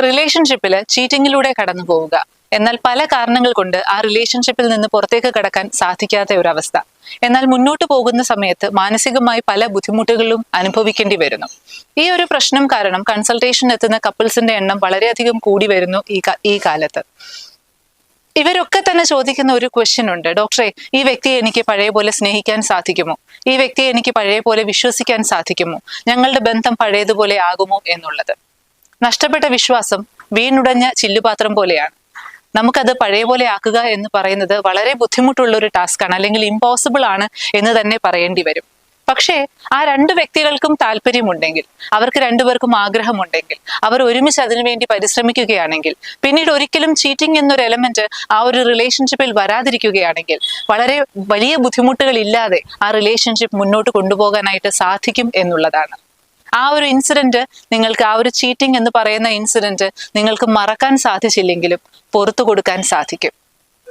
റിലേഷൻഷിപ്പിൽ ചീറ്റിങ്ങിലൂടെ കടന്നു പോവുക, എന്നാൽ പല കാരണങ്ങൾ കൊണ്ട് ആ റിലേഷൻഷിപ്പിൽ നിന്ന് പുറത്തേക്ക് കടക്കാൻ സാധിക്കാത്ത ഒരു അവസ്ഥ. എന്നാൽ മുന്നോട്ട് പോകുന്ന സമയത്ത് മാനസികമായി പല ബുദ്ധിമുട്ടുകളും അനുഭവിക്കേണ്ടി വരുന്നു. ഈ ഒരു പ്രശ്നം കാരണം കൺസൾട്ടേഷൻ എത്തുന്ന കപ്പിൾസിന്റെ എണ്ണം വളരെയധികം കൂടി വരുന്നു ഈ കാലത്ത്. ഇവരൊക്കെ തന്നെ ചോദിക്കുന്ന ഒരു ക്വസ്റ്റ്യൻ ഉണ്ട്, ഡോക്ടറെ, ഈ വ്യക്തിയെ എനിക്ക് പഴയ പോലെ സ്നേഹിക്കാൻ സാധിക്കുമോ? ഈ വ്യക്തിയെ എനിക്ക് പഴയ പോലെ വിശ്വസിക്കാൻ സാധിക്കുമോ? ഞങ്ങളുടെ ബന്ധം പഴയതുപോലെ ആകുമോ എന്നുള്ളത്. നഷ്ടപ്പെട്ട വിശ്വാസം വീണുടഞ്ഞ ചില്ലുപാത്രം പോലെയാണ്. നമുക്കത് പഴയ പോലെ ആക്കുക എന്ന് പറയുന്നത് വളരെ ബുദ്ധിമുട്ടുള്ള ഒരു ടാസ്ക്കാണ്, അല്ലെങ്കിൽ ഇമ്പോസിബിൾ ആണ് എന്ന് തന്നെ പറയേണ്ടി വരും. പക്ഷേ ആ രണ്ട് വ്യക്തികൾക്കും താല്പര്യമുണ്ടെങ്കിൽ, അവർക്ക് രണ്ടുപേർക്കും ആഗ്രഹമുണ്ടെങ്കിൽ, അവർ ഒരുമിച്ച് അതിനുവേണ്ടി പരിശ്രമിക്കുകയാണെങ്കിൽ, പിന്നീട് ഒരിക്കലും ചീറ്റിംഗ് എന്നൊരു എലമെന്റ് ആ ഒരു റിലേഷൻഷിപ്പിൽ വരാതിരിക്കുകയാണെങ്കിൽ വളരെ വലിയ ബുദ്ധിമുട്ടുകൾ ഇല്ലാതെ ആ റിലേഷൻഷിപ്പ് മുന്നോട്ട് കൊണ്ടുപോകാനായിട്ട് സാധിക്കും എന്നുള്ളതാണ്. ആ ഒരു ഇൻസിഡന്റ് നിങ്ങൾക്ക്, ആ ഒരു ചീറ്റിംഗ് എന്ന് പറയുന്ന ഇൻസിഡന്റ് നിങ്ങൾക്ക് മറക്കാൻ സാധിച്ചില്ലെങ്കിലും പുറത്തു കൊടുക്കാൻ സാധിക്കും.